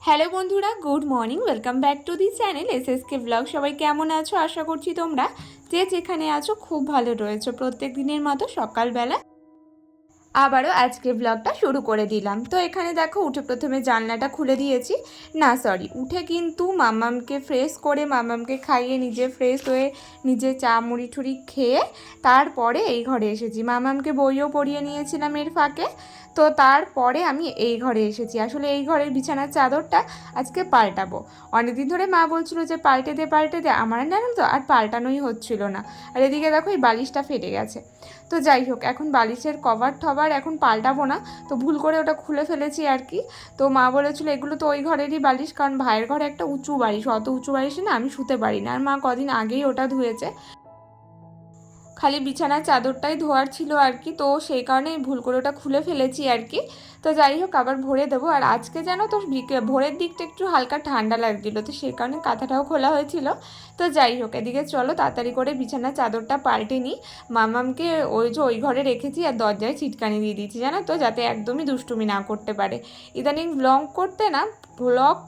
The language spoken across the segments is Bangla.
হ্যালো বন্ধুরা, good morning. Welcome back to the channel SSK blog. সবাই কেমন আছো? আশা করছি তোমরা যে যেখানে আছো খুব ভালো রয়েছো। প্রত্যেক দিনের মতো সকালবেলা আবারও আজকে ব্লগটা শুরু করে দিলাম। তো এখানে দেখো, উঠে প্রথমে জানলাটা খুলে দিয়েছি। না সরি, উঠে কিন্তু মামামকে ফ্রেশ করে, মামামকে খাইয়ে, নিজে ফ্রেশ হয়ে, নিজে চা মুড়ি ঠুড়ি খেয়ে তারপরে এই ঘরে এসেছি। মামামকে বইও পড়িয়ে নিয়েছিলাম এর ফাঁকে। তো তারপরে আমি এই ঘরে এসেছি। আসলে এই ঘরের বিছানার চাদরটা আজকে পাল্টাবো। অনেকদিন ধরে মা বলছিল যে পাল্টে দে, আমার না তো আর পাল্টানোই হচ্ছিল না। আর এদিকে দেখো, এই বালিশটা ফেটে গেছে। তো যাই হোক, এখন বালিশের কভার টভার এখন পাল্টাবো না, তো ভুল করে ওটা খুলে ফেলেছি আর কি। তো মা বলেছিল এগুলো তো ওই ঘরেরই বালিশ, কারণ ভাইয়ের ঘরে একটা উঁচু বালিশ, অত উঁচু বালিশে না আমি শুতে পারি না। আর মা কদিন আগেই ওটা ধুয়েছে, খালি বিছানার চাদরটাই ধোয়ার ছিল আর কি। তো সেই কারণেই ভুল করে ওটা খুলে ফেলেছি আর কি। তো যাই হোক, আবার ভরে দেবো। আর আজকে যেন তো ভোরের দিকটা একটু হালকা ঠান্ডা লাগছিল, তো সেই কারণে কাঁথাটাও খোলা হয়েছিল। তো যাই হোক, এদিকে চলো তাড়াতাড়ি করে বিছানার চাদরটা পাল্টে নিই। মামামকে ওই যে ওই ঘরে রেখেছি আর দরজায় ছিটকানি দিয়ে দিয়েছি, জানো তো, যাতে একদমই দুষ্টুমি না করতে পারে। ইদানিং ব্লগ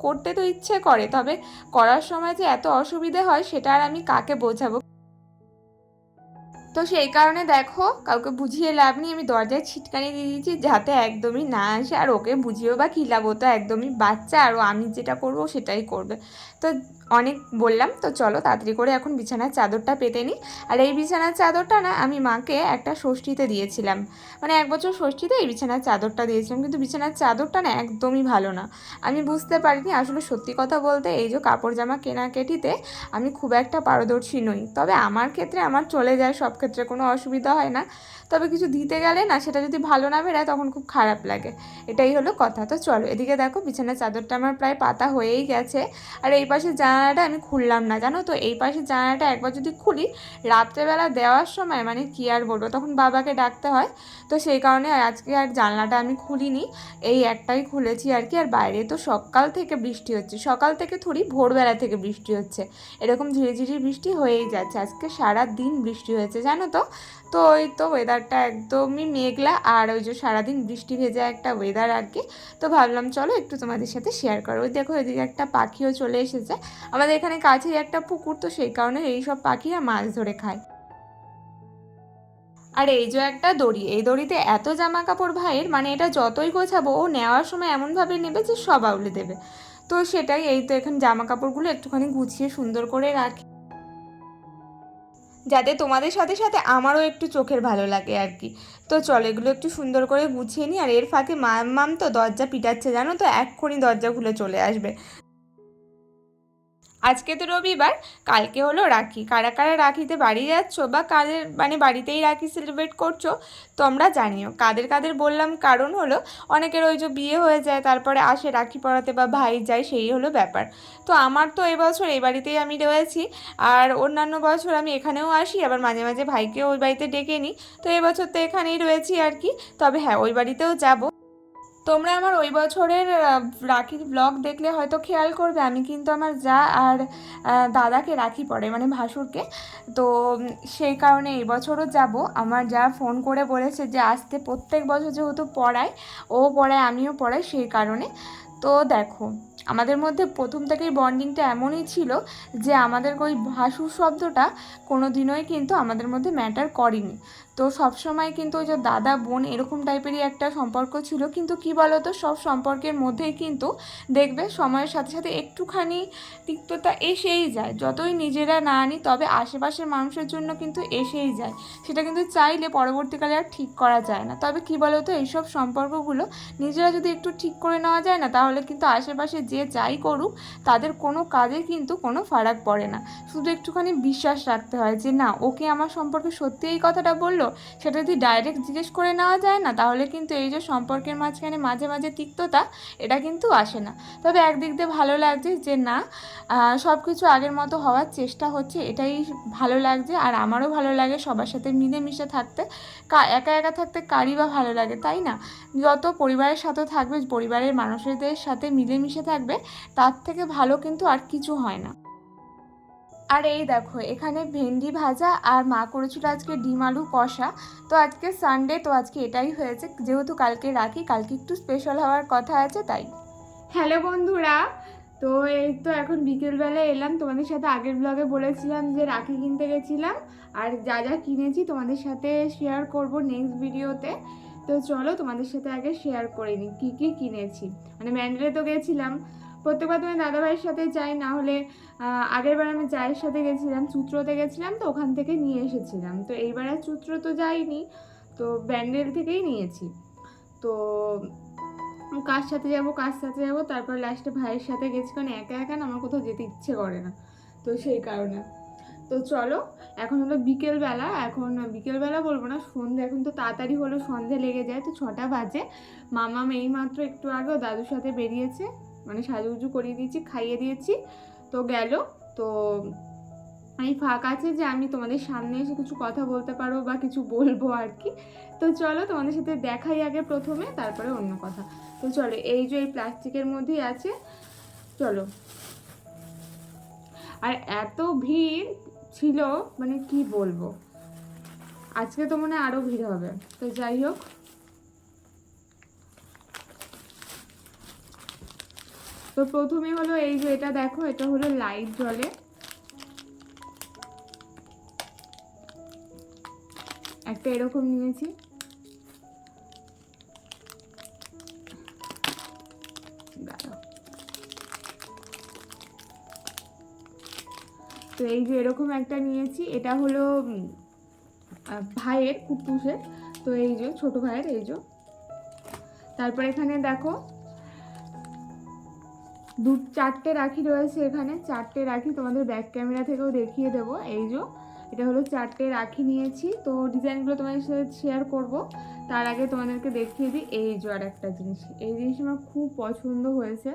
করতে তো ইচ্ছে করে, তবে করার সময় যে এত অসুবিধে হয় সেটা আর আমি কাকে বোঝাবো। তো সেই কারণে দেখো, কাউকে বুঝিয়ে লাভ নেই, আমি দরজায় ছিটকানি দিয়ে দিয়েছি যাতে একদমই না আসে। আর ওকে বুঝিয়েও বা কী লাভ, ও তো একদমই বাচ্চা, আর আমি যেটা করবো সেটাই করবে। তো অনেক বললাম, তো চলো তাড়াতাড়ি করে এখন বিছানার চাদরটা পেতে নিই। আর এই বিছানার চাদরটা না আমি মাকে একটা ষষ্ঠীতে দিয়েছিলাম, মানে 1 বছর ষষ্ঠীতে এই বিছানার চাদরটা দিয়েছিলাম, কিন্তু বিছানার চাদরটা না একদমই ভালো না। আমি বুঝতে পারিনি আসলে, সত্যি কথা বলতে এই যে কাপড় জামা কেনাকাটিতে আমি খুব একটা পারদর্শী নই। তবে আমার ক্ষেত্রে আমার চলে যায়, সব ক্ষেত্রে কোনো অসুবিধা হয় না। তবে কিছু দিতে গেলে না, সেটা যদি ভালো না বেরায় তখন খুব খারাপ লাগে। এটাই হলো কথা। তো চলো, এদিকে দেখো বিছানার চাদরটা আমার প্রায় পাতা হয়েই গেছে। আর এই পাশে জানালাটা আমি খুললাম না, জানো তো। এই পাশে জানালাটা একবার যদি খুলি, রাত্রেবেলা দেওয়ার সময় মানে কি আর বলবো, তখন বাবাকে ডাকতে হয়। তো সেই কারণে আজকে আর জানলাটা আমি খুলিনি, এই একটাই খুলেছি আর কি। আর বাইরে তো সকাল থেকে বৃষ্টি হচ্ছে, সকাল থেকে থুড়ি ভোরবেলা থেকে বৃষ্টি হচ্ছে, এরকম ঝিরিঝিরি বৃষ্টি হয়েই যাচ্ছে। আজকে সারা দিন বৃষ্টি হয়েছে, জানো তো। তো ওই তো ওয়েদারটা একদমই মেঘলা, আর ওই যে সারাদিন বৃষ্টি ভেজা একটা ওয়েদার আর কি। তো ভাবলাম চলো একটু তোমাদের সাথে শেয়ার করো। ওই দেখো, এদিকে একটা পাখিও চলে এসেছে। আমাদের এখানে কাছেই একটা পুকুর, তো সেই কারণে এই সব পাখিরা মাছ ধরে খায়। আর এই যে একটা দড়ি, এই দড়িতে এত জামা কাপড় ভাইয়ের, মানে এটা যতই গোছাবো ও নেওয়ার সময় এমনভাবে নেবে যে সব আউলে দেবে। তো সেটাই, এই তো এখন জামা কাপড়গুলো একটুখানি গুছিয়ে সুন্দর করে রাখি, যাতে তোমাদের সাথে সাথে আমারও একটু চোখের ভালো লাগে আর কি। তো চলো এগুলো একটু সুন্দর করে গুছিয়ে নিই। আর এর ফাঁকে মাম তো দরজা পিটাচ্ছে, জানো তো, এক্ষুনি দরজা খুলে চলে আসবে। আজকে তো রবিবার, কালকে হলো রাখি। কারা কারা রাখিতে বাড়ি যাচ্ছ, বা কাদের মানে বাড়িতেই রাখি সেলিব্রেট করছো তোমরা জানিও। কাদের কাদের বললাম কারণ হলো, অনেকের ওই যে বিয়ে হয়ে যায় তারপরে আসে রাখি পরাতে, বা ভাই যায়, সেই হলো ব্যাপার। তো আমার তো এবছর এই বাড়িতেই আমি রয়েছি। আর অন্যান্য বছর আমি এখানেও আসি, আবার মাঝে মাঝে ভাইকেও ওই বাড়িতে ডেকে নিই। তো এবছর তো এখানেই রয়েছি আর কি। তবে হ্যাঁ, ওই বাড়িতেও যাব। তোমরা আমার ওই বছরের রাখির ব্লগ দেখলে হয়তো খেয়াল করবে, আমি কিন্তু আমার যা আর দাদাকে রাখি পড়ে, মানে ভাসুরকে। তো সেই কারণে এই বছরও যাব। আমার যা ফোন করে বলেছে যে আসতে, প্রত্যেক বছর যেহেতু পড়ায়, ও পড়ায় আমিও পড়াই, সেই কারণে। তো দেখো, আমাদের মধ্যে প্রথম থেকেই বন্ডিংটা এমনই ছিল যে আমাদের ওই ভাসুর শব্দটা কোনো দিনই কিন্তু আমাদের মধ্যে ম্যাটার করেনি। তো সবসময় কিন্তু ওই যে দাদা বোন এরকম টাইপেরই একটা সম্পর্ক ছিল। কিন্তু কি বলতো, সব সম্পর্কের মধ্যেই কিন্তু দেখবে সময়ের সাথে সাথে একটুখানি তিক্ততা এসেই যায়, যতই নিজেরা না আনি তবে আশেপাশের মানুষের জন্য কিন্তু এসেই যায়। সেটা কিন্তু চাইলে পরবর্তীকালে আর ঠিক করা যায় না। তবে কি বলতো, এইসব সম্পর্কগুলো নিজেরা যদি একটু ঠিক করে নেওয়া যায় না, তাহলে কিন্তু আশেপাশে যে যাই করুক তাদের কোনো কাজে কিন্তু কোনো ফারাক পড়ে না। শুধু একটুখানি বিশ্বাস রাখতে হয় যে না, ওকে আমার সম্পর্কে সত্যি এই কথাটা বললো, সেটা যদি ডাইরেক্ট জিজ্ঞেস করে নেওয়া যায় না, তাহলে কিন্তু এই যে সম্পর্কের মাঝখানে মাঝে মাঝে তিক্ততা, এটা কিন্তু আসে না। তবে একদিক দিয়ে ভালো লাগছে যে না, সব কিছু আগের মতো হওয়ার চেষ্টা হচ্ছে, এটাই ভালো লাগছে। আর আমারও ভালো লাগে সবার সাথে মিলেমিশে থাকতে। একা একা থাকতে কারই বা ভালো লাগে, তাই না? যত পরিবারের সাথে থাকবে, পরিবারের মানুষদের সাথে মিলেমিশে থাকবে, তার থেকে ভালো কিন্তু আর কিছু হয় না। আর এই দেখো, এখানে ভেন্ডি ভাজা, আর মা করেছিল আজকে ডিম আলু কষা। তো আজকে সানডে, তো আজকে এটাই হয়েছে, যেহেতু কালকে রাখি, কালকে একটু স্পেশাল হওয়ার কথা আছে তাই। হ্যালো বন্ধুরা, তো এই তো এখন বিকেলবেলা এলাম। তোমাদের সাথে আগের ব্লগে বলেছিলাম যে রাখি কিনতে গেছিলাম, আর যা যা কিনেছি তোমাদের সাথে শেয়ার করব নেক্সট ভিডিওতে। তো চলো তোমাদের সাথে আগে শেয়ার করে নিই কী কী কিনেছি। মানে ব্যান্ডেলে তো গেছিলাম, প্রত্যেকবার তুমি দাদাভাইয়ের সাথে যাই, না হলে আগের বার আমি চায়ের সাথে গেছিলাম, চুত্রতে গেছিলাম, তো ওখান থেকে নিয়ে এসেছিলাম। তো এইবার আর চুত্র তো যাইনি, তো ব্যান্ডেল থেকেই নিয়েছি। তো কার সাথে যাবো, তারপর লাস্টে ভাইয়ের সাথে গেছি, কারণ একা একা না আমার কোথাও যেতে ইচ্ছে করে না, তো সেই কারণে। তো চলো, এখন হলো বিকেলবেলা, এখন বিকেলবেলা বলবো না, সন্ধে, এখন তো তাড়াতাড়ি হলো, সন্ধে লেগে যায়, তো 6টা বাজে। মামা এই মাত্র একটু আগেও দাদুর সাথে বেরিয়েছে, মানে সাজুগুজু করিয়ে দিয়েছি, খাইয়ে দিয়েছি, তো গেল। তো আমি ফাঁক আছে যে আমি তোমাদের সামনে এসে কিছু কথা বলতে পারবো বা কিছু বলবো আর কি। তো চলো তোমাদের সাথে দেখাই আগে প্রথমে, তারপরে অন্য কথা। তো চলো, এই যে এই প্লাস্টিকের মধ্যেই আছে, চলো। আর এত ভিড় ছিল, মানে কি বলবো, আজকে তো মনে হয় আরো ভিড় হবে। তো যাই হোক, তো প্রথমে হলো এই যে এটা দেখো, এটা হলো লাইট জ্বলে, একটা এরকম নিয়েছি। তো এই যে এরকম একটা নিয়েছি, এটা হলো ভাইয়ের কুটুসের, তো এই যে ছোট ভাইয়ের, এই যে। তারপর এখানে দেখো 4টে রাখি রয়েছে, এখানে 4টে রাখি, তোমাদের ব্যাক ক্যামেরা থেকেও দেখিয়ে দেবো। এই যে এটা হলো 4টে রাখি নিয়েছি, তো ডিজাইনগুলো তোমাদের সাথে শেয়ার করব। তার আগে তোমাদেরকে দেখিয়ে দিই এই যে আর একটা জিনিস, এই জিনিস আমার খুব পছন্দ হয়েছে,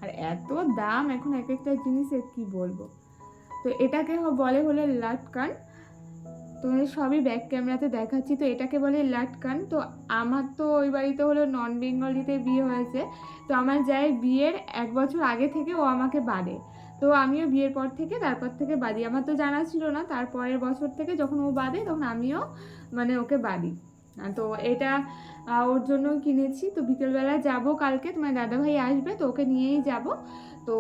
আর এত দাম এখন এক একটা জিনিসের কি বলবো। তো এটাকে বলে হলে লাটকান, তোমাদের সবই ব্যাক ক্যামেরাতে দেখাচ্ছি। তো এটাকে বলে লাটকান। তো আমার তো ওই বাড়িতে হলো নন বেঙ্গলিতে বিয়ে হয়েছে, তো আমার যাই বিয়ের 1 বছর আগে থেকে ও আমাকে বাঁধে, তো আমিও বিয়ের পর থেকে তারপর থেকে বাঁধি। আমার তো জানা ছিল না, তারপরের বছর থেকে যখন ও বাঁধে তখন আমিও মানে ওকে বাঁধি। তো এটা ওর জন্য কিনেছি। তো বিকেলবেলা যাব কালকে, তোমার দাদাভাই আসবে, তো ওকে নিয়েই যাব। তো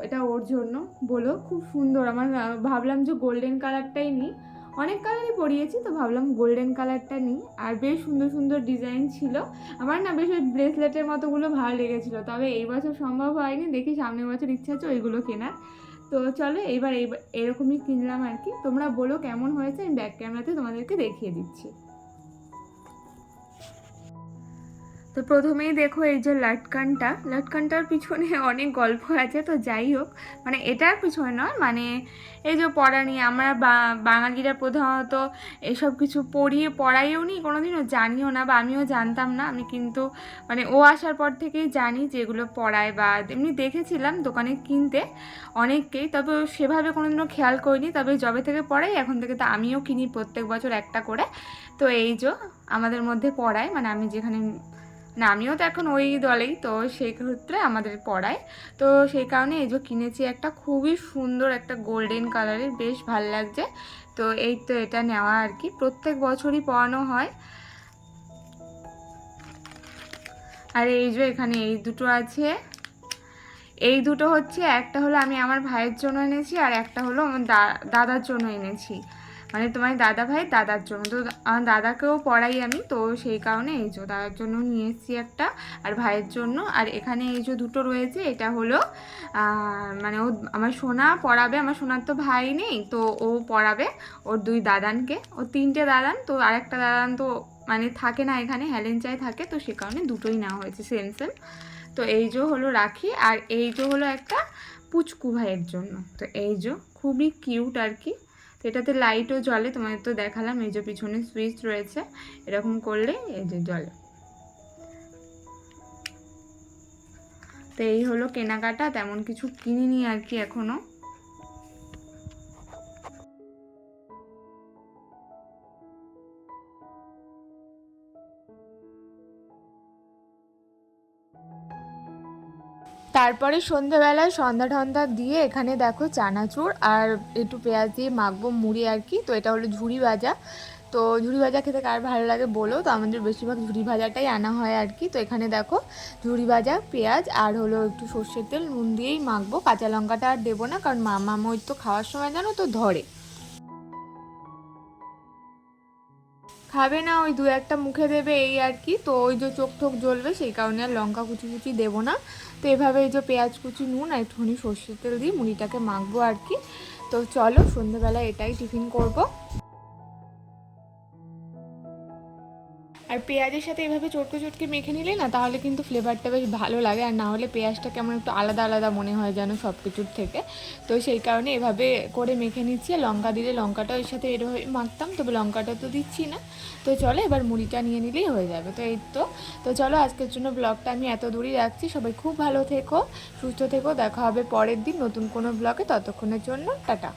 এটা ওর জন্য, বলো খুব সুন্দর। আমার ভাবলাম যে গোল্ডেন কালারটাই নিই, অনেক কালারই পরিয়েছি, তো ভাবলাম গোল্ডেন কালারটা নিই। আর বেশ সুন্দর সুন্দর ডিজাইন ছিল, আমার না বেশ ওই ব্রেসলেটের মতোগুলো ভালো লেগেছিলো, তবে এই বছর সম্ভব হয়নি, দেখি সামনের বছর ইচ্ছা আছে ওইগুলো কেনার। তো চলো এইবার এরকমই কিনলাম আর কি। তোমরা বলো কেমন হয়েছে, আমি ব্যাক ক্যামেরাতে তোমাদেরকে দেখিয়ে দিচ্ছি। তো প্রথমেই দেখো এই যে লাটকানটার পিছনে অনেক গল্প আছে, তো যাই হোক, মানে এটার পিছনে নয়, মানে এই যে পড়া নিয়ে, আমরা বাঙালিরা প্রধানত এসব কিছু পড়াইও নি কোনোদিনও, জানিও না, বা আমিও জানতাম না। আমি কিন্তু মানে ও আসার পর থেকেই জানি যে এগুলো পড়ায়, বা এমনি দেখেছিলাম দোকানে কিনতে অনেককেই, তবে সেভাবে কোনোদিনও খেয়াল করিনি। তবে যবে থেকে পড়াই এখন থেকে তো আমিও কিনি প্রত্যেক বছর একটা করে। তো এই যে আমাদের মধ্যে পড়ায়, মানে আমি যেখানে, না আমিও তো এখন ওই দলেই, তো সেই ক্ষেত্রে আমাদের পড়ায়। তো সেই কারণে এই যে কিনেছি একটা খুবই সুন্দর একটা গোল্ডেন কালারের, বেশ ভাল লাগছে। তো এই তো এটা নেওয়া আর কি, প্রত্যেক বছরই পরানো হয়। আর এই যে এখানে এই দুটো আছে, এই দুটো হচ্ছে, একটা হলো আমি আমার ভাইয়ের জন্য এনেছি, আর একটা হলো আমার দাদার জন্য এনেছি, মানে তোমার দাদার জন্য। তো আমার দাদাকেও পড়াই আমি, তো সেই কারণে এই যে দাদার জন্য নিয়ে এসেছি একটা, আর ভাইয়ের জন্য। আর এখানে এই যে দুটো রয়েছে, এটা হলো মানে ও আমার সোনা পড়াবে, আমার সোনার তো ভাই নেই, তো ও পড়াবে ওর 2 দাদানকে, ও 3টে দাদান, তো আরেকটা দাদান তো মানে থাকে না এখানে, হেলেঞ্চায় থাকে, তো সে কারণে দুটোই নেওয়া হয়েছে সেম সেম। তো এই যে হলো রাখি, আর এই যে হলো একটা পুচকু ভাইয়ের জন্য। তো এই যে খুবই কিউট আর কি। তো এটাতে লাইটও জ্বলে, তোমাদের তো দেখালাম, এই যে পিছনে সুইচ রয়েছে, এরকম করলে এই যে জ্বলে। তো এই হলো কেনাকাটা, তেমন কিছু কিনিনি আর কি এখনো। তারপরে সন্ধ্যাবেলায় সন্ধ্যা ঠন্ধ্যা দিয়ে এখানে দেখো চানাচুর আর একটু পেঁয়াজ দিয়ে মাখবো মুড়ি আর কি। তো এটা হলো ঝুড়ি ভাজা, তো ঝুড়ি ভাজা খেতে কার ভালো লাগে বলো। তো আমাদের বেশিরভাগ ঝুড়ি ভাজাটাই আনা হয় আর কি। তো এখানে দেখো ঝুড়ি ভাজা, পেঁয়াজ আর হলো একটু সর্ষের তেল, নুন দিয়েই মাখবো। কাঁচা লঙ্কাটা আর দেবো না, কারণ মামা তো খাওয়ার সময় জানো তো ধরে, খাবে না, ওই দু একটা মুখে দেবে এই আর কি। তো ওই যে চোখ ঠোক জ্বলবে, সেই কারণে আর লঙ্কা কুচি কুচি দেবো না। তো এভাবে এই যে পেঁয়াজ কুচি, নুন আর একটুখানি সর্ষের তেল দিয়ে মুড়িটাকে মাখবো আর কি। তো চলো সন্ধ্যেবেলা এটাই টিফিন করব। আর পেঁয়াজের সাথে এভাবে চটকে চটকে মেখে নিলে না, তাহলে কিন্তু ফ্লেভারটা বেশ ভালো লাগে। আর না হলে পেঁয়াজটা কেমন একটু আলাদা আলাদা মনে হয় যেন সব কিছুর থেকে। তো সেই কারণে এভাবে করে মেখে নিচ্ছি। লঙ্কা দিলে লঙ্কাটা ওর সাথে এরভাবে মাখতাম, তবে লঙ্কাটা তো দিচ্ছি না। তো চলো এবার মুড়িটা নিয়ে নিলেই হয়ে যাবে। তো এই তো। তো চলো আজকের জন্য ব্লগটা আমি এত দূরই রাখছি। সবাই খুব ভালো থেকো, সুস্থ থেকো। দেখা হবে পরের দিন নতুন কোনো ব্লগে। ততক্ষণের জন্য টাটা।